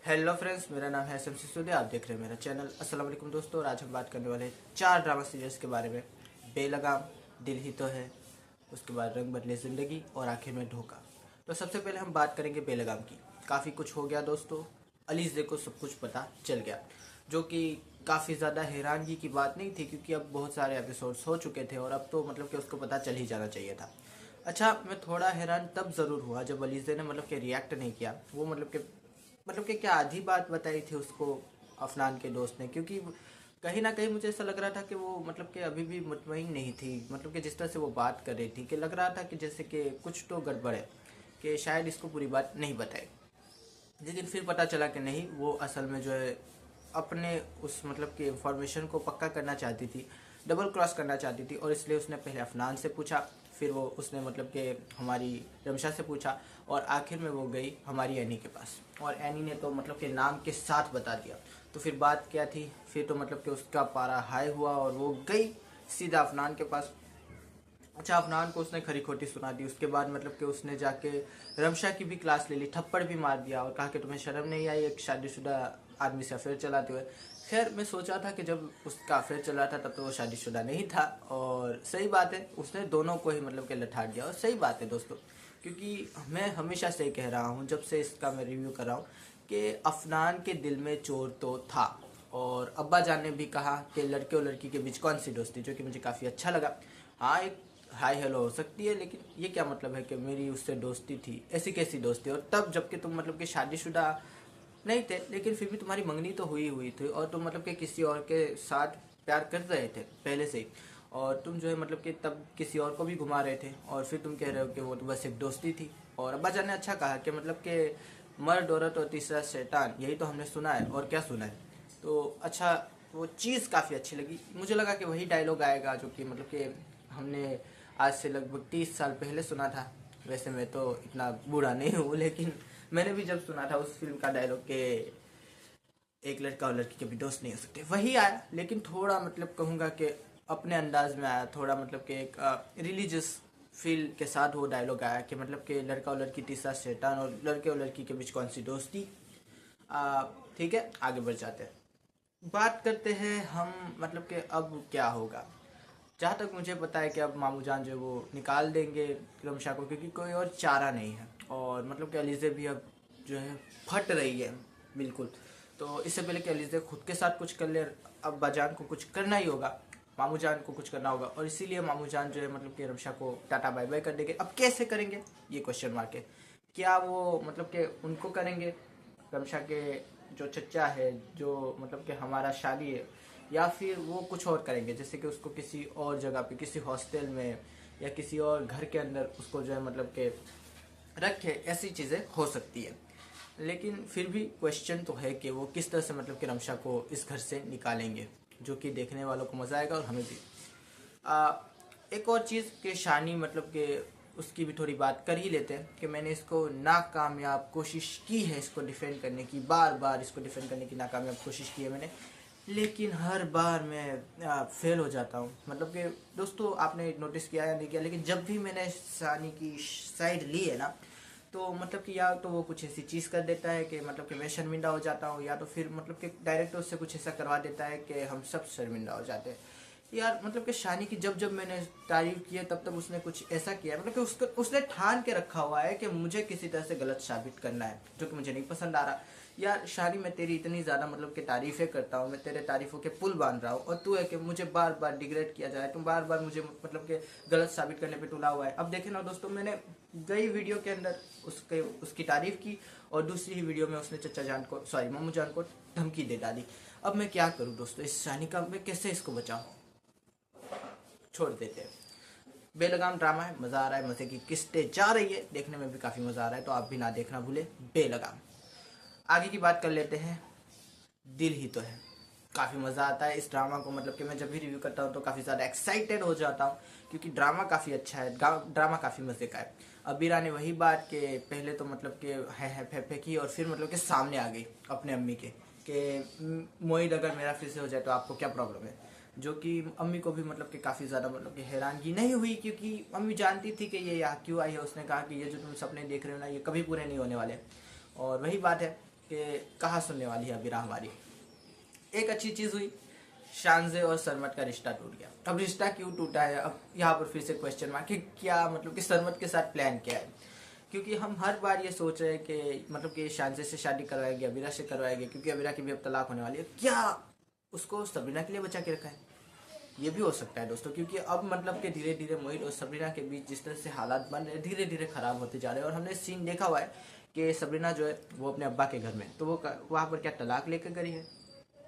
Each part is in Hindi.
हेलो फ्रेंड्स, मेरा नाम है शमसी सूदे। आप देख रहे हैं मेरा चैनल। अस्सलाम वालेकुम दोस्तों। और आज हम बात करने वाले हैं 4 ड्रामा सीरीज़ के बारे में। बेलगाम, दिल ही तो है, उसके बाद रंग बदले ज़िंदगी और आखिर में धोखा। तो सबसे पहले हम बात करेंगे बेलगाम की। काफ़ी कुछ हो गया दोस्तों, अलीज़े को सब कुछ पता चल गया, जो कि काफ़ी ज़्यादा हैरानगी की बात नहीं थी, क्योंकि अब बहुत सारे एपिसोड्स हो चुके थे और अब तो मतलब कि उसको पता चल ही जाना चाहिए था। अच्छा, मैं थोड़ा हैरान तब ज़रूर हुआ जब अलीज़े ने मतलब कि रिएक्ट नहीं किया। वो मतलब कि क्या आधी बात बताई थी उसको अफनान के दोस्त ने, क्योंकि कहीं ना कहीं मुझे ऐसा लग रहा था कि वो मतलब कि अभी भी मुतमईन नहीं थी। मतलब कि जिस तरह से वो बात कर रही थी कि लग रहा था कि जैसे कि कुछ तो गड़बड़ है, कि शायद इसको पूरी बात नहीं बताई। लेकिन फिर पता चला कि नहीं, वो असल में जो है अपने उस मतलब कि इंफॉर्मेशन को पक्का करना चाहती थी, डबल क्रॉस करना चाहती थी। और इसलिए उसने पहले अफनान से पूछा, फिर वो उसने मतलब कि हमारी रमशा से पूछा, और आखिर में वो गई हमारी एनी के पास। और एनी ने तो मतलब कि नाम के साथ बता दिया। तो फिर बात क्या थी, फिर तो मतलब कि उसका पारा हाई हुआ और वो गई सीधा अफनान के पास। अच्छा, अफनान को उसने खरी खोटी सुना दी। उसके बाद मतलब कि उसने जाके रमशा की भी क्लास ले ली, थप्पड़ भी मार दिया और कहा कि तुम्हें शर्म नहीं आई एक शादीशुदा आदमी से अफेयर चलाते हुए। खैर, मैं सोचा था कि जब उसका अफेयर चला था तब तो वो शादीशुदा नहीं था। और सही बात है, उसने दोनों को ही मतलब कि लठाड़ दिया। और सही बात है दोस्तों, क्योंकि मैं हमेशा से कह रहा हूँ, जब से इसका मैं रिव्यू कर रहा हूँ, कि अफनान के दिल में चोर तो था। और अब्बा जान ने भी कहा कि लड़के और लड़की के बीच कौन सी दोस्ती, जो कि मुझे काफ़ी अच्छा लगा। हाँ, एक हाई हेलो हो सकती है, लेकिन ये क्या मतलब है कि मेरी उससे दोस्ती थी? ऐसी कैसी दोस्ती? और तब जबकि तुम मतलब कि शादीशुदा नहीं थे, लेकिन फिर भी तुम्हारी मंगनी तो हुई थी और तुम मतलब कि किसी और के साथ प्यार कर रहे थे पहले से ही। और तुम जो है मतलब कि तब किसी और को भी घुमा रहे थे, और फिर तुम कह रहे हो कि वो तो बस एक दोस्ती थी। और अब्बा जान ने अच्छा कहा कि मतलब कि मर्द, औरत और तीसरा शैतान, यही तो हमने सुना है, और क्या सुना है। तो अच्छा, वो चीज़ काफ़ी अच्छी लगी। मुझे लगा कि वही डायलॉग आएगा जो कि मतलब कि हमने आज से लगभग 30 साल पहले सुना था। वैसे मैं तो इतना बूढ़ा नहीं हूँ, लेकिन मैंने भी जब सुना था उस फिल्म का डायलॉग के एक लड़का और लड़की के भी दोस्त नहीं हो सकते, वही आया। लेकिन थोड़ा मतलब कहूँगा कि अपने अंदाज में आया, थोड़ा मतलब कि एक रिलीजियस फील के साथ वो डायलॉग आया कि मतलब कि लड़का और लड़की तीसरा शैतान, और लड़के और लड़की के बीच कौन सी दोस्ती। ठीक है, आगे बढ़ जाते हैं। बात करते हैं हम मतलब कि अब क्या होगा। जहाँ तक मुझे पता है कि अब मामू जान जो है वो निकाल देंगे रमशा को, क्योंकि कोई और चारा नहीं है। और मतलब कि अलीज़े भी अब जो है फट रही है बिल्कुल। तो इससे पहले कि अलीज़े खुद के साथ कुछ कर ले, अब बाजान को कुछ करना ही होगा, मामू जान को कुछ करना होगा। और इसीलिए मामू जान जो है मतलब कि रमशा को टाटा बाय बाय कर देंगे। अब कैसे करेंगे, ये क्वेश्चन मार्क है। क्या वो मतलब कि उनको करेंगे, रमशा के जो चचा है, जो मतलब कि हमारा शादी है, या फिर वो कुछ और करेंगे, जैसे कि उसको किसी और जगह पे, किसी हॉस्टल में या किसी और घर के अंदर उसको जो है मतलब कि रखे। ऐसी चीज़ें हो सकती है। लेकिन फिर भी क्वेश्चन तो है कि वो किस तरह से मतलब कि रमशा को इस घर से निकालेंगे, जो कि देखने वालों को मज़ा आएगा और हमें भी। आ, एक और चीज़ कि शानी मतलब कि उसकी भी थोड़ी बात कर ही लेते हैं कि मैंने इसको नाकामयाब कोशिश की है इसको डिफेंड करने की, बार बार इसको डिफेंड करने की नाकामयाब कोशिश की है मैंने, लेकिन हर बार मैं फेल हो जाता हूँ। मतलब कि दोस्तों, आपने नोटिस किया या नहीं किया, लेकिन जब भी मैंने शानी की साइड ली है ना, तो मतलब कि या तो वो कुछ ऐसी चीज़ कर देता है कि मतलब कि मैं शर्मिंदा हो जाता हूँ, या तो फिर मतलब कि डायरेक्टर उससे कुछ ऐसा करवा देता है कि हम सब शर्मिंदा हो जाते हैं। यार मतलब कि शानी की जब जब मैंने तारीफ की है, तब तब उसने कुछ ऐसा किया मतलब कि उसने ठान के रखा हुआ है कि मुझे किसी तरह से गलत साबित करना है, जो कि मुझे नहीं पसंद आ रहा। यार शानी, मैं तेरी इतनी ज़्यादा मतलब कि तारीफ़ें करता हूँ, मैं तेरे तारीफ़ों के पुल बांध रहा हूँ, और तू है कि मुझे बार बार डिग्रेड किया जाए, तुम बार बार मुझे मतलब कि गलत साबित करने पे तुला हुआ है। अब देखे ना दोस्तों, मैंने गई वीडियो के अंदर उसकी तारीफ़ की, और दूसरी ही वीडियो में उसने चचा जान को, सॉरी मामू जान को धमकी दे डाली। अब मैं क्या करूँ दोस्तों, इस शानी का मैं कैसे इसको बचाऊँ? छोड़ देते हैं। बेलगाम ड्रामा है, मज़ा आ रहा है, मज़े की किस्तें जा रही है, देखने में भी काफ़ी मज़ा आ रहा है, तो आप भी ना देखना भूले बेलगाम। आगे की बात कर लेते हैं। दिल ही तो है, काफ़ी मज़ा आता है इस ड्रामा को। मतलब कि मैं जब भी रिव्यू करता हूँ तो काफ़ी ज़्यादा एक्साइटेड हो जाता हूँ, क्योंकि ड्रामा काफ़ी अच्छा है, ड्रामा काफ़ी मज़े का है। अबीरा ने वही बात कि पहले तो मतलब कि है फे की, और फिर मतलब कि सामने आ गई अपने अम्मी के कि मोहित अगर मेरा फिर से हो जाए तो आपको क्या प्रॉब्लम है। जो कि अम्मी को भी मतलब कि काफ़ी ज़्यादा मतलब कि हैरानगी नहीं हुई, क्योंकि अम्मी जानती थी कि ये यहाँ क्यों आई है। उसने कहा कि ये जो तुम सपने देख रहे हो ना, ये कभी पूरे नहीं होने वाले। और वही बात है कि कहाँ सुनने वाली है अबीरा हमारी। एक अच्छी चीज़ हुई, शानजे और सरमत का रिश्ता टूट गया। अब रिश्ता क्यों टूटा है, अब यहाँ पर फिर से क्वेश्चन मार्क कि क्या मतलब कि सरमत के साथ प्लान क्या है। क्योंकि हम हर बार ये सोच रहे हैं कि मतलब कि शानजे से शादी करवाएंगे, अबीरा से करवाएंगे, क्योंकि अबीरा की भी अब तलाक होने वाली है। क्या उसको सबरीना के लिए बचा के रखा है? ये भी हो सकता है दोस्तों, क्योंकि अब मतलब कि धीरे धीरे मोहित और सबरीना के बीच जिस तरह से हालात बन रहे हैं, धीरे धीरे खराब होते जा रहे हैं। और हमने सीन देखा हुआ है कि सबरीना जो है वो अपने अब्बा के घर में, तो वो वहाँ पर क्या तलाक लेकर गई है,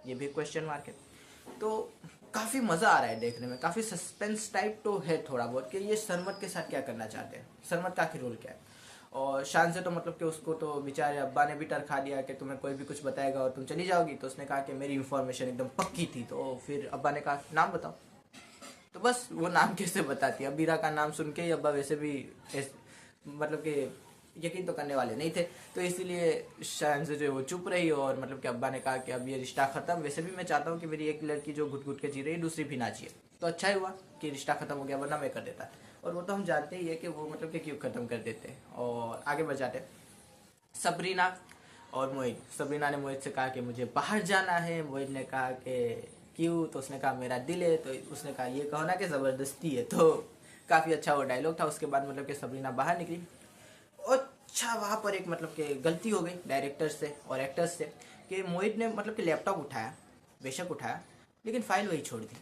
ये भी क्वेश्चन मार्क है। तो काफ़ी मज़ा आ रहा है देखने में, काफ़ी सस्पेंस टाइप तो है थोड़ा बहुत कि ये सरमत के साथ क्या करना चाहते हैं, सरमत का आखिर रोल क्या है। और शान से तो मतलब कि उसको तो बेचारे अब्बा ने भी टरखा दिया कि तुम्हें कोई भी कुछ बताएगा और तुम चली जाओगी। तो उसने कहा कि मेरी इन्फॉर्मेशन एकदम पक्की थी। तो फिर अब्बा ने कहा नाम बताओ, तो बस वो नाम कैसे बताती है। अबीरा का नाम सुन के ही अब्बा वैसे भी मतलब कि यकीन तो करने वाले नहीं थे, तो इसीलिए शान से जो है वो चुप रही। और मतलब कि अब्बा ने कहा कि अब ये रिश्ता ख़त्म, वैसे भी मैं चाहता हूँ कि मेरी एक लड़की जो घुट घुट के जी रही है दूसरी भी ना जिए। तो अच्छा ही हुआ कि रिश्ता ख़त्म हो गया, वरना मैं कर देता। और वो तो हम जानते ही है कि वो मतलब कि क्यों ख़त्म कर देते हैं। और आगे बढ़ जाते, सबरीना और मोहित। सबरीना ने मोहित से कहा कि मुझे बाहर जाना है। मोहित ने कहा कि क्यों, तो उसने कहा मेरा दिल है। तो उसने कहा ये कहो ना कि ज़बरदस्ती है। तो काफ़ी अच्छा वो डायलॉग था। उसके बाद मतलब कि सबरीना बाहर निकली। अच्छा, वहाँ पर एक मतलब कि गलती हो गई डायरेक्टर से और एक्टर्स से कि मोहित ने मतलब कि लैपटॉप उठाया, बेशक उठाया, लेकिन फाइल वही छोड़ दी।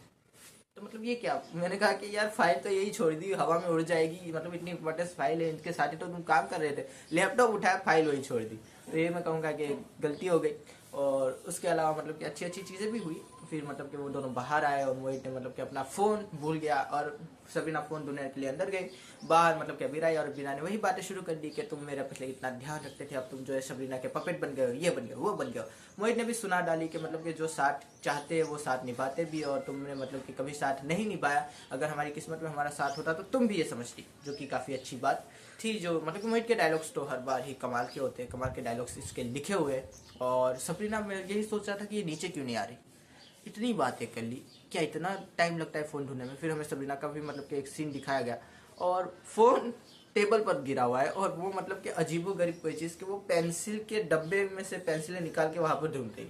तो मतलब ये क्या, मैंने कहा कि यार फाइल तो यही छोड़ दी, हवा में उड़ जाएगी, मतलब इतनी इंपॉर्टेंट फाइल है, इनके साथ ही तो तुम काम कर रहे थे, लैपटॉप उठाया फाइल वही छोड़ दी। तो ये मैं कहूँगा कि गलती हो गई। और उसके अलावा मतलब कि अच्छी अच्छी चीज़ें भी हुई। फिर मतलब कि वो दोनों बाहर आए और मोहित ने मतलब कि अपना फ़ोन भूल गया और सबीना फ़ोन ढूंढने के लिए अंदर गई। बाहर मतलब कि अबीरा और बीना ने वही बातें शुरू कर दी कि तुम मेरा पहले इतना ध्यान रखते थे, अब तुम जो है सबरीना के पपेट बन गए हो, ये बन गए वो बन गए हो। मोहित ने भी सुना डाली कि मतलब कि जो साथ चाहते हैं वो साथ निभाते भी, और तुमने मतलब कि कभी साथ नहीं निभाया। अगर हमारी किस्मत में हमारा साथ होता तो तुम भी ये समझती, जो कि काफ़ी अच्छी बात थी। जो मतलब कि मोहित के डायलॉग्स तो हर बार ही कमाल के होते हैं, कमाल के डायलॉग्स इसके लिखे हुए। और सबरीना मैं यही सोच रहा था कि ये नीचे क्यों नहीं आ रही, इतनी बातें कर ली, क्या इतना टाइम लगता है फ़ोन ढूंढने में। फिर हमें सबरीना का भी मतलब कि एक सीन दिखाया गया और फ़ोन टेबल पर गिरा हुआ है, और वो मतलब कि अजीबोगरीब कोई चीज़ कि वो पेंसिल के डब्बे में से पेंसिलें निकाल के वहाँ पर ढूंढ रही।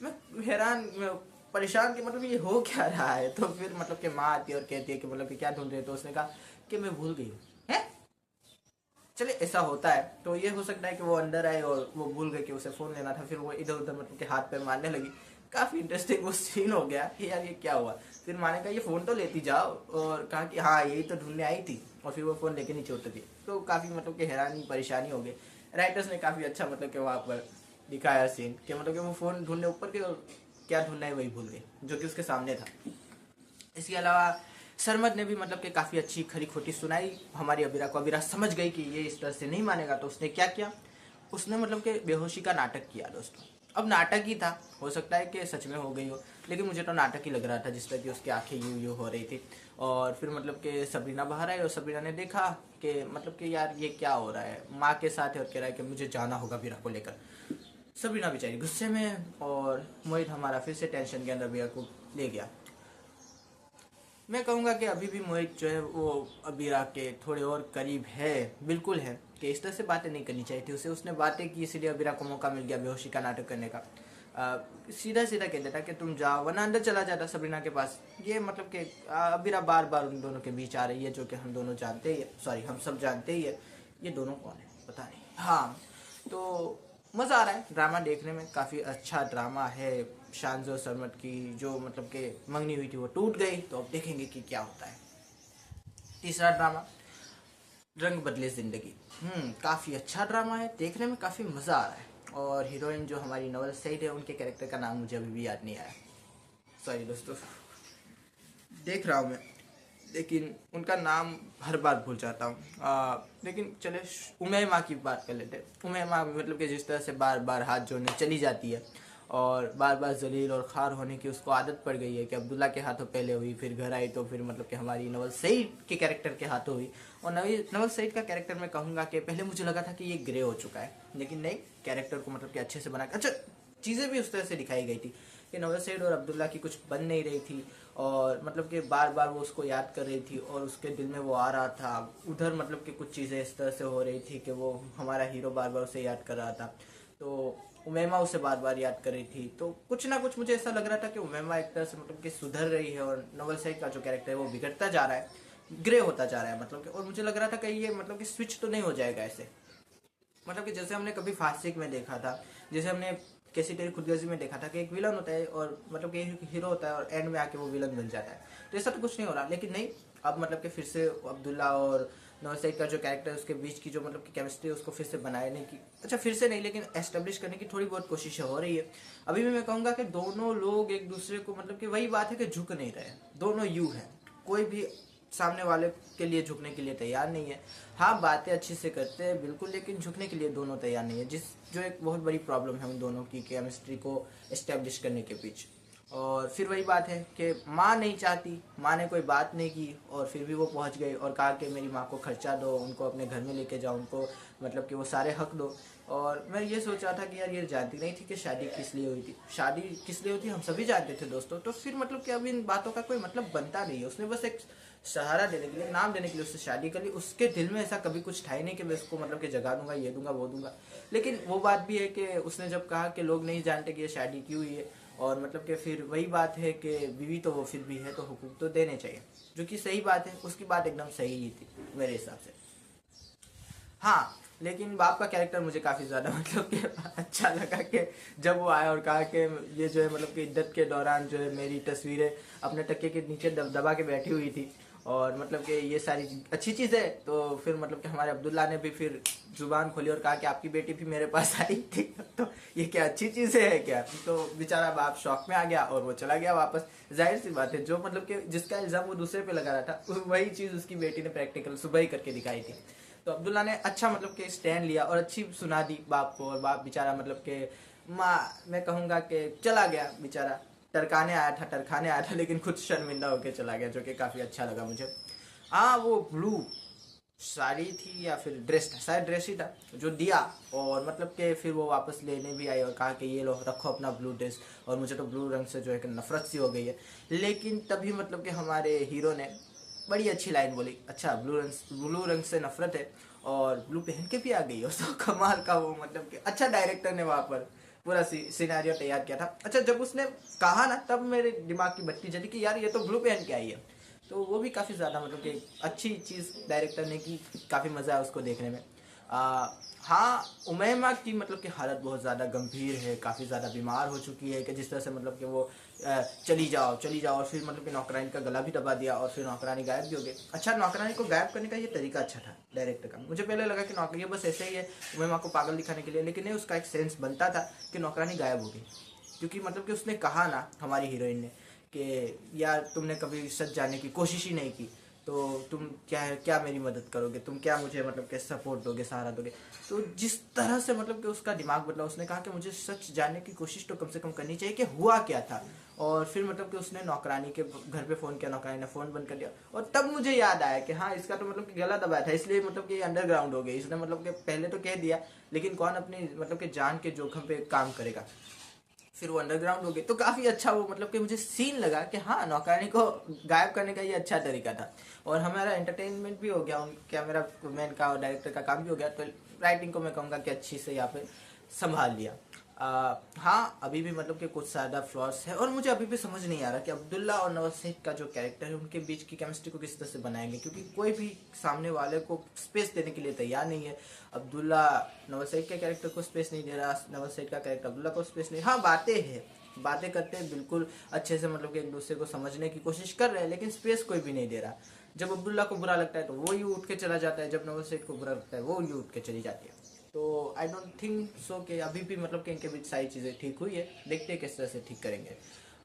मैं हैरान, मैं परेशान कि मतलब ये हो क्या रहा है। तो फिर मतलब कि माँ आती है और कहती है कि मतलब कि क्या ढूंढ रहे हैं। तो उसने कहा कि मैं भूल गई हूँ। है, चले ऐसा होता है। तो ये हो सकता है कि वो अंदर आए और वो भूल गए कि उसे फ़ोन लेना था। फिर वो इधर उधर मतलब कि हाथ पे मारने लगी। काफ़ी इंटरेस्टिंग वो सीन हो गया कि यार ये क्या हुआ। फिर माँ ने कहा ये फ़ोन तो लेती जाओ, और कहा कि हाँ यही तो ढूंढने आई थी। और फिर वो फ़ोन लेके नीचे उतर दी। तो काफ़ी मतलब कि हैरानी परेशानी हो गई। राइटर्स ने काफ़ी अच्छा मतलब कि वहाँ पर दिखाया सीन कि मतलब कि वो फ़ोन ढूंढने ऊपर के, और क्या ढूंढना है वही भूल गई, जो कि उसके सामने था। इसके अलावा सरमद ने भी मतलब कि काफ़ी अच्छी खरी खोटी सुनाई हमारी अबीरा को। अबीरा समझ गई कि ये इस तरह से नहीं मानेगा। तो उसने क्या किया, उसने मतलब कि बेहोशी का नाटक किया दोस्तों। अब नाटक ही था, हो सकता है कि सच में हो गई हो, लेकिन मुझे तो नाटक ही लग रहा था, जिस तरह की उसकी आंखें यूं यूं हो रही थी। और फिर मतलब कि सबरीना बाहर आई और सबरीना ने देखा कि मतलब कि यार ये क्या हो रहा है, माँ के साथ है और कह रहा है कि मुझे जाना होगा बीरा को लेकर। सबरीना बेचारी गुस्से में, और मोहित हमारा फिर से टेंशन के अंदर बीरा को ले गया। मैं कहूँगा कि अभी भी मोहित जो है वो अबीरा के थोड़े और करीब है, बिल्कुल है, कि इस तरह से बातें नहीं करनी चाहिए थी उसे। उसने बातें की इसलिए अबीरा को मौका मिल गया बेहोशी का नाटक करने का। सीधा सीधा कह देता कि तुम जाओ, वरना अंदर चला जाता सबरीना के पास। ये मतलब कि अबीरा बार बार उन दोनों के बीच आ रही है, जो कि हम दोनों जानते ही है, सॉरी हम सब जानते ही है। ये दोनों कौन है पता नहीं। हाँ, तो मज़ा आ रहा है ड्रामा देखने में, काफ़ी अच्छा ड्रामा है। शानजो सरमत की जो मतलब कि मंगनी हुई थी वो टूट गई। तो अब देखेंगे कि क्या होता है। तीसरा ड्रामा रंग बदले ज़िंदगी। काफ़ी अच्छा ड्रामा है, देखने में काफ़ी मज़ा आ रहा है। और हीरोइन जो हमारी नवल सईद है, उनके कैरेक्टर का नाम मुझे अभी भी याद नहीं आया, सॉरी दोस्तों, देख रहा हूँ मैं, लेकिन उनका नाम हर बार भूल जाता हूँ। लेकिन चले उमैमा की बात कर लेते हैं। उमैमा मतलब कि जिस तरह से बार बार हाथ जोड़ने चली जाती है, और बार बार जलील और खार होने की उसको आदत पड़ गई है कि अब्दुल्ला के हाथों पहले हुई, फिर घर आई तो फिर मतलब कि हमारी नवल सईद के कैरेक्टर के हाथों हुई। और नवल सईद का कैरेक्टर मैं कहूँगा कि पहले मुझे लगा था कि ये ग्रे हो चुका है, लेकिन नहीं, कैरेक्टर को मतलब कि अच्छे से बना, अच्छा चीज़ें भी उस तरह से दिखाई गई थी कि नवल सईद और अब्दुल्ला की कुछ बन नहीं रही थी। और मतलब कि बार बार वो उसको याद कर रही थी और उसके दिल में वो आ रहा था। उधर मतलब कि कुछ चीज़ें इस तरह से हो रही थी कि वो हमारा हीरो बार बार उसे याद कर रहा था। तो उमैमा उसे बार बार याद कर रही थी। तो कुछ ना कुछ मुझे ऐसा लग रहा था कि उमैमा एक तरह से मतलब कि सुधर रही है और नवल सईद का जो कैरेक्टर है वो बिगड़ता जा रहा है, ग्रे होता जा रहा है मतलब कि। और मुझे लग रहा था कहीं ये मतलब कि स्विच तो नहीं हो जाएगा ऐसे, मतलब कि जैसे हमने कभी फासिक में देखा था, जैसे हमने कैसी तेरी खुदगर्जी में देखा था कि एक विलन होता है और मतलब कि हीरो होता है और एंड में आके वो विलन बन जाता है। तो ऐसा तो कुछ नहीं हो रहा, लेकिन नहीं, अब मतलब कि फिर से अब्दुल्ला और नवाज सईद का जो कैरेक्टर है उसके बीच की जो मतलब कि केमिस्ट्री है उसको फिर से बनाने की, अच्छा फिर से नहीं लेकिन एस्टेब्लिश करने की थोड़ी बहुत कोशिश हो रही है। अभी भी मैं कहूँगा कि दोनों लोग एक दूसरे को मतलब कि वही बात है कि झुक नहीं रहे, दोनों यू है, कोई भी सामने वाले के लिए झुकने के लिए तैयार नहीं है। हाँ बातें अच्छी से करते हैं बिल्कुल, लेकिन झुकने के लिए दोनों तैयार नहीं है, जो एक बहुत बड़ी प्रॉब्लम है उन दोनों की केमिस्ट्री को एस्टेब्लिश करने के बीच। और फिर वही बात है कि माँ नहीं चाहती, माँ ने कोई बात नहीं की और फिर भी वो पहुंच गई और कहा कि मेरी माँ को खर्चा दो, उनको अपने घर में लेके जाओ, उनको मतलब कि वो सारे हक दो। और मैं ये सोच रहा था कि यार ये जानती नहीं थी कि शादी किस लिए हुई थी, शादी किस लिए हुई थी हम सभी जानते थे दोस्तों। तो फिर मतलब कि अब इन बातों का कोई मतलब बनता नहीं है, उसने बस एक सहारा देने के लिए, नाम देने के लिए उससे शादी कर ली। उसके दिल में ऐसा कभी कुछ था ही नहीं कि मैं उसको मतलब कि जगा दूंगा, ये दूंगा वो दूंगा। लेकिन वो बात भी है कि उसने जब कहा कि लोग नहीं जानते कि ये शादी क्यों हुई है, और मतलब कि फिर वही बात है कि बीवी तो वो फिर भी है तो हुकूक तो देने चाहिए, जो कि सही बात है, उसकी बात एकदम सही ही थी मेरे हिसाब से। हाँ लेकिन बाप का कैरेक्टर मुझे काफ़ी ज़्यादा मतलब कि अच्छा लगा कि जब वो आया और कहा कि ये जो है मतलब कि इद्दत के दौरान जो है मेरी तस्वीरें अपने तकिए के नीचे दबा के बैठी हुई थी, और मतलब कि ये सारी अच्छी चीज़ है। तो फिर मतलब कि हमारे अब्दुल्ला ने भी फिर जुबान खोली और कहा कि आपकी बेटी भी मेरे पास आई थी, तो ये क्या अच्छी चीज़ है क्या? तो बेचारा बाप शौक में आ गया और वो चला गया वापस। जाहिर सी बात है, जो मतलब कि जिसका इल्ज़ाम वो दूसरे पे लगा रहा था वही चीज़ उसकी बेटी ने प्रैक्टिकल सुबह ही करके दिखाई थी। तो अब्दुल्ला ने अच्छा मतलब कि स्टैंड लिया और अच्छी सुना दी बाप को, और बाप बेचारा मतलब कि माँ मैं कहूँगा कि चला गया बेचारा, टरखाने आया था लेकिन खुद शर्मिंदा होकर चला गया, जो कि काफ़ी अच्छा लगा मुझे। हाँ वो ब्लू साड़ी थी या फिर ड्रेस था, शायद ड्रेस ही था जो दिया, और मतलब कि फिर वो वापस लेने भी आई और कहा कि ये लो रखो अपना ब्लू ड्रेस, और मुझे तो ब्लू रंग से जो है कि नफरत सी हो गई है। लेकिन तभी मतलब कि हमारे हीरो ने बड़ी अच्छी लाइन बोली, अच्छा ब्लू रंग से नफरत है और ब्लू पहन के भी आ गई हो, तो कमाल का वो मतलब कि अच्छा डायरेक्टर ने वहाँ पर पूरा सिनेरियो तैयार किया था। अच्छा जब उसने कहा ना तब मेरे दिमाग की बत्ती जली कि यार ये तो ब्लू पहन के आई है, तो वो भी काफ़ी ज़्यादा मतलब कि अच्छी चीज़ डायरेक्टर ने की, काफ़ी मज़ा आया उसको देखने में। हाँ उमैमा की मतलब कि हालत बहुत ज़्यादा गंभीर है, काफ़ी ज़्यादा बीमार हो चुकी है कि जिस तरह से मतलब कि वो चली जाओ चली जाओ, और फिर मतलब कि नौकरानी का गला भी दबा दिया और फिर नौकरानी गायब भी हो गई। अच्छा नौकरानी को गायब करने का ये तरीका अच्छा था डायरेक्टर का, मुझे पहले लगा कि नौकरी बस ऐसे ही है उमैमा को पागल दिखाने के लिए, लेकिन नहीं, उसका एक सेंस बनता था कि नौकरानी गायब हो गई, क्योंकि मतलब कि उसने कहा ना हमारी हीरोइन ने कि यार तुमने कभी सच जानने की कोशिश ही नहीं की, तो तुम क्या मेरी मदद करोगे, तुम क्या मुझे मतलब कि सपोर्ट दोगे, सहारा दोगे। तो जिस तरह से मतलब कि उसका दिमाग बदला, उसने कहा कि मुझे सच जानने की कोशिश तो कम से कम करनी चाहिए कि हुआ क्या था। और फिर मतलब कि उसने नौकरानी के घर पे फ़ोन किया, नौकरानी ने फ़ोन बंद कर दिया, और तब मुझे याद आया कि हाँ इसका तो मतलब कि गला दबाया था, इसलिए मतलब कि अंडरग्राउंड हो गई। इसने मतलब कि पहले तो कह दिया, लेकिन कौन अपनी मतलब कि जान के जोखम पे काम करेगा, फिर वो अंडरग्राउंड हो गए। तो काफ़ी अच्छा वो मतलब कि मुझे सीन लगा कि हाँ नौकरानी को गायब करने का ये अच्छा तरीका था, और हमारा एंटरटेनमेंट भी हो गया, उनका मेरा मैन का और डायरेक्टर का काम भी हो गया। तो राइटिंग को मैं कहूँगा कि अच्छी से यहाँ पे संभाल लिया। हाँ अभी भी मतलब कि कुछ ज़्यादा फ्लॉस है, और मुझे अभी भी समझ नहीं आ रहा कि अब्दुल्ला और नवाज सईद का जो कैरेक्टर है उनके बीच की केमिस्ट्री को किस तरह से बनाएंगे, क्योंकि कोई भी सामने वाले को स्पेस देने के लिए तैयार नहीं है। अब्दुल्ला नवाज सईद के कैरेक्टर को स्पेस नहीं दे रहा, नवाज सईद का कैरेक्टर अब्दुल्ला को स्पेस नहीं। हाँ बातें हैं, बातें करते हैं बिल्कुल अच्छे से, मतलब कि एक दूसरे को समझने की कोशिश कर रहे हैं, लेकिन स्पेस कोई भी नहीं दे रहा। जब अब्दुल्ला को बुरा लगता है तो वो यूँ उठ के चला जाता है, जब नवाज सईद को बुरा लगता है वो यूँ उठ के चली जाती है। तो आई डोंट थिंक सो कि अभी भी मतलब कि इनके बीच सारी चीज़ें ठीक हुई है, देखते हैं किस तरह से ठीक करेंगे।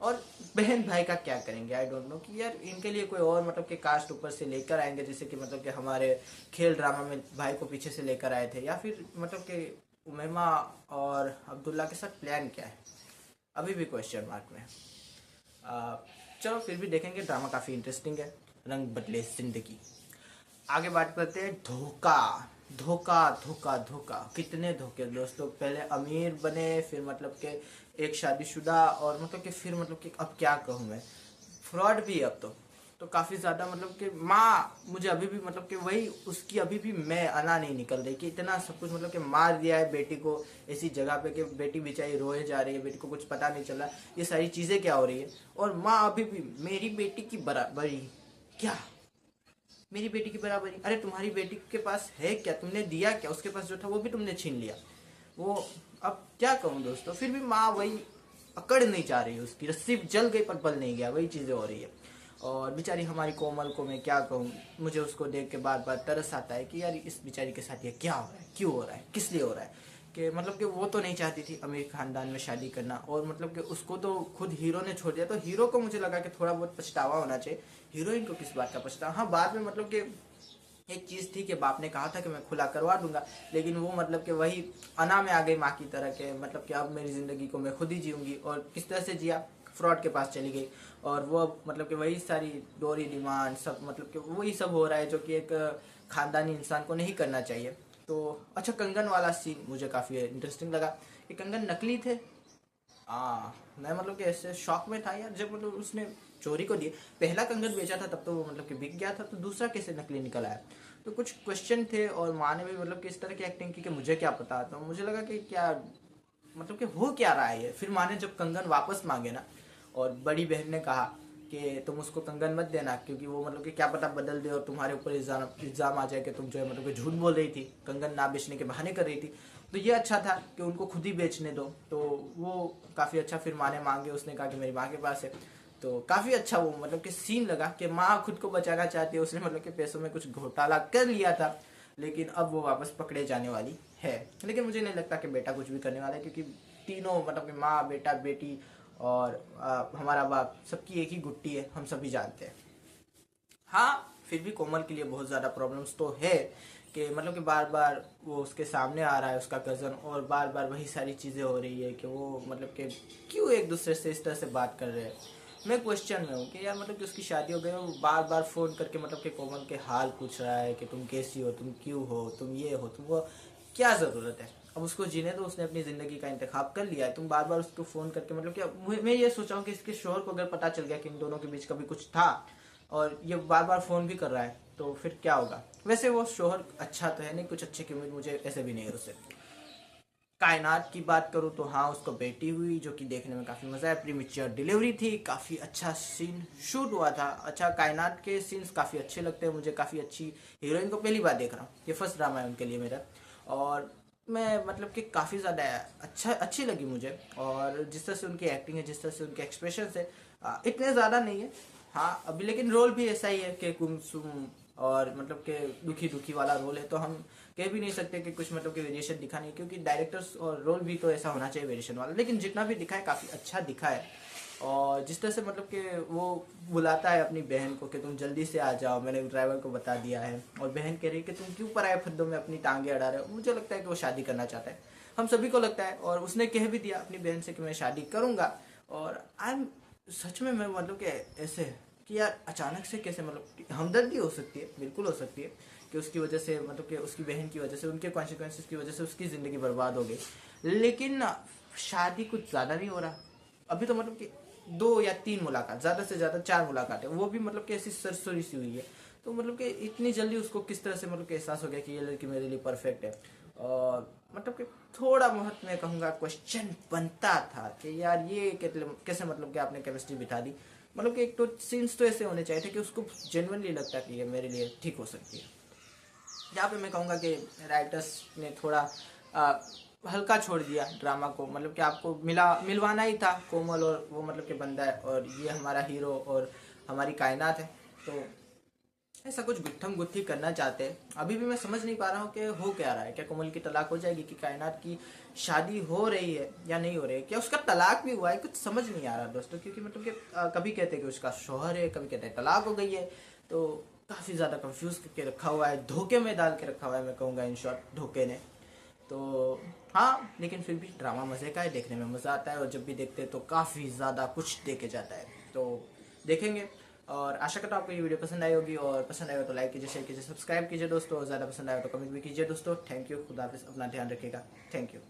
और बहन भाई का क्या करेंगे आई डोंट नो, कि यार इनके लिए कोई और मतलब कि कास्ट ऊपर से लेकर आएंगे, जैसे कि मतलब कि हमारे खेल ड्रामा में भाई को पीछे से लेकर आए थे, या फिर मतलब कि उमैमा और अब्दुल्ला के साथ प्लान क्या है, अभी भी क्वेश्चन मार्क में। चलो फिर भी देखेंगे, ड्रामा काफ़ी इंटरेस्टिंग है, रंग बदले जिंदगी। आगे बात करते हैं धोखा। धोखा धोखा धोखा, कितने धोखे दोस्तों, पहले अमीर बने, फिर मतलब कि एक शादीशुदा, और मतलब कि फिर मतलब कि अब क्या कहूँ मैं, फ्रॉड भी है अब तो। तो काफ़ी ज़्यादा मतलब कि माँ मुझे अभी भी मतलब कि वही उसकी अभी भी मैं अना नहीं निकल रही कि इतना सब कुछ मतलब कि मार दिया है बेटी को ऐसी जगह पे कि बेटी बेचारी रोए जा रही है, बेटी को कुछ पता नहीं चल रहा, ये सारी चीज़ें क्या हो रही है। और माँ अभी भी मेरी बेटी की बराबरी, क्या मेरी बेटी की बराबरी? अरे तुम्हारी बेटी के पास है क्या, तुमने दिया क्या? उसके पास जो था वो भी तुमने छीन लिया। वो अब क्या कहूँ दोस्तों, फिर भी माँ वही अकड़ नहीं चाह रही, उसकी रस्सी जल गई पर बल नहीं गया, वही चीज़ें हो रही है। और बेचारी हमारी कोमल को मैं क्या कहूँ, मुझे उसको देख के बार बार तरस आता है कि यार इस बेचारी के साथ ये क्या हो रहा है, क्यों हो रहा है, किस लिए हो रहा है। कि मतलब कि वो तो नहीं चाहती थी अमीर खानदान में शादी करना, और मतलब कि उसको तो खुद हीरो ने छोड़ दिया, तो हीरो को मुझे लगा कि थोड़ा बहुत पछतावा होना चाहिए। हीरोइन को किस बात का पछतावा? हाँ, बाद में मतलब कि एक चीज़ थी कि बाप ने कहा था कि मैं खुला करवा दूंगा, लेकिन वो मतलब कि वही अना में आ गई माँ की तरह के, मतलब कि अब मेरी ज़िंदगी को मैं खुद ही जीऊँगी। और किस तरह से जिया, फ्रॉड के पास चली गई। और वो अब मतलब कि वही सारी डोरी डिमांड सब मतलब कि वही सब हो रहा है जो कि एक ख़ानदानी इंसान को नहीं करना चाहिए। तो अच्छा, कंगन वाला सीन मुझे काफ़ी इंटरेस्टिंग लगा कि कंगन नकली थे। मैं मतलब कि ऐसे शॉक में था यार, जब मतलब उसने चोरी को दिए, पहला कंगन बेचा था तब तो वो मतलब कि बिक गया था, तो दूसरा कैसे नकली निकल आया? तो कुछ क्वेश्चन थे, और माँ ने भी मतलब कि इस तरह की एक्टिंग की कि मुझे क्या पता। तो मुझे लगा कि क्या मतलब कि हो क्या रहा है ये। फिर माँ ने जब कंगन वापस मांगे ना, और बड़ी बहन ने कहा कि तुम उसको कंगन मत देना, क्योंकि वो मतलब कि क्या पता बदल दे और तुम्हारे ऊपर इल्ज़ाम आ जाए कि तुम जो है मतलब कि झूठ बोल रही थी, कंगन ना बेचने के बहाने कर रही थी। तो ये अच्छा था कि उनको खुद ही बेचने दो, तो वो काफ़ी अच्छा। फिर माँ ने मांगे, उसने कहा कि मेरी माँ के पास है। तो काफ़ी अच्छा वो मतलब कि सीन लगा कि माँ खुद को बचाना चाहती है, उसने मतलब कि पैसों में कुछ घोटाला कर लिया था, लेकिन अब वो वापस पकड़े जाने वाली है। लेकिन मुझे नहीं लगता कि बेटा कुछ भी करने वाला है, क्योंकि तीनों मतलब कि माँ बेटा बेटी और हमारा बाप सबकी एक ही गुट्टी है, हम सभी जानते हैं। हाँ, फिर भी कोमल के लिए बहुत ज़्यादा प्रॉब्लम्स तो है कि मतलब कि बार बार वो उसके सामने आ रहा है उसका कज़न, और बार बार वही सारी चीज़ें हो रही है कि वो मतलब कि क्यों एक दूसरे से इस तरह से बात कर रहे हैं। मैं क्वेश्चन में हूँ कि यार मतलब कि उसकी शादी हो गई, वो बार बार फ़ोन करके मतलब कि कोमल के हाल पूछ रहा है कि तुम कैसी हो, तुम क्यों हो, तुम ये हो, तुम वो, क्या ज़रूरत है? अब उसको जीने दो, उसने अपनी ज़िंदगी का इंतखाब कर लिया है, तुम बार बार उसको फ़ोन करके मतलब कि मैं ये सोचा हूँ कि इसके शोहर को अगर पता चल गया कि इन दोनों के बीच कभी कुछ था, और ये बार बार फ़ोन भी कर रहा है, तो फिर क्या होगा? वैसे वो शोहर अच्छा तो है नहीं, कुछ अच्छे की उम्मीद मुझे ऐसे भी नहीं है उससे। कायनात की बात करूँ तो हाँ, उसको बेटी हुई, जो कि देखने में काफ़ी मज़ा आया, प्रीमेच्योर डिलीवरी थी, काफ़ी अच्छा सीन शूट हुआ था। अच्छा, कायनात के सीन्स काफ़ी अच्छे लगते हैं मुझे, काफ़ी अच्छी हीरोइन को पहली बार देख रहा हूँ, ये फर्स्ट ड्रामा है उनके लिए मेरा। और मैं मतलब कि काफ़ी ज़्यादा अच्छी लगी मुझे, और जिस तरह से उनकी एक्टिंग है, जिस तरह से उनके एक्सप्रेशन है, इतने ज़्यादा नहीं है। हाँ, अभी लेकिन रोल भी ऐसा ही है कि गुमसुम और मतलब कि दुखी दुखी वाला रोल है, तो हम कह भी नहीं सकते कि कुछ मतलब कि वेरिएशन दिखा नहीं, क्योंकि डायरेक्टर्स और रोल भी तो ऐसा होना चाहिए वेरिएशन वाला। लेकिन जितना भी दिखा है काफ़ी अच्छा दिखा है। और जिस तरह से मतलब कि वो बुलाता है अपनी बहन को कि तुम जल्दी से आ जाओ, मैंने ड्राइवर को बता दिया है, और बहन कह रही है कि तुम क्यों पराए फद्दों में अपनी टांगे अड़ा रहे हो। मुझे लगता है कि वो शादी करना चाहता है, हम सभी को लगता है, और उसने कह भी दिया अपनी बहन से कि मैं शादी करूँगा। और आई एम सच में मैं मतलब कि ऐसे कि यार अचानक से कैसे, मतलब हमदर्दी हो सकती है, बिल्कुल हो सकती है कि उसकी वजह से मतलब कि उसकी बहन की वजह से, उनके कॉन्सिक्वेंसेस की वजह से उसकी ज़िंदगी बर्बाद हो गई। लेकिन शादी कुछ ज़्यादा नहीं हो रहा अभी, तो मतलब कि 2 या 3 मुलाकात, ज़्यादा से ज़्यादा 4 मुलाकात है, वो भी मतलब कि ऐसी सरसरी सी हुई है। तो मतलब कि इतनी जल्दी उसको किस तरह से मतलब कि एहसास हो गया कि ये लड़की मेरे लिए परफेक्ट है। और मतलब कि थोड़ा बहुत मैं कहूँगा क्वेश्चन बनता था कि यार ये कैसे मतलब कि आपने केमिस्ट्री बिठा दी। मतलब कि एक तो सीन्स तो ऐसे होने चाहिए थे कि उसको जेन्युइनली लगता कि ये मेरे लिए ठीक हो सकती है। यहाँ पे मैं कहूँगा कि राइटर्स ने थोड़ा आ, हल्का छोड़ दिया ड्रामा को, मतलब कि आपको मिलवाना ही था कोमल और वो मतलब कि बंदा है, और ये हमारा हीरो और हमारी कायनात है। तो ऐसा कुछ गुत्थम गुत्थी करना चाहते हैं। अभी भी मैं समझ नहीं पा रहा हूँ कि हो क्या रहा है, क्या कोमल की तलाक हो जाएगी, कि कायनात की शादी हो रही है या नहीं हो रही है, क्या उसका तलाक भी हुआ है, कुछ समझ नहीं आ रहा दोस्तों। क्योंकि मतलब कि कभी कहते हैं कि उसका शौहर है, कभी कहते हैं तलाक हो गई है। तो काफ़ी ज़्यादा कंफ्यूज करके रखा हुआ है, धोखे में डाल के रखा हुआ है, मैं कहूँगा इन शॉर्ट धोखे ने। तो हाँ, लेकिन फिर भी ड्रामा मज़े का है, देखने में मज़ा आता है, और जब भी देखते हैं तो काफ़ी ज़्यादा कुछ देखे जाता है। तो देखेंगे, और आशा करता हूँ आपको ये वीडियो पसंद आई होगी, और पसंद आए हो तो लाइक कीजिए, शेयर कीजिए, सब्सक्राइब कीजिए दोस्तों, और ज़्यादा पसंद आए तो कमेंट भी कीजिए दोस्तों। थैंक यू, खुदा हाफिज़, अपना ध्यान रखिएगा। Thank you.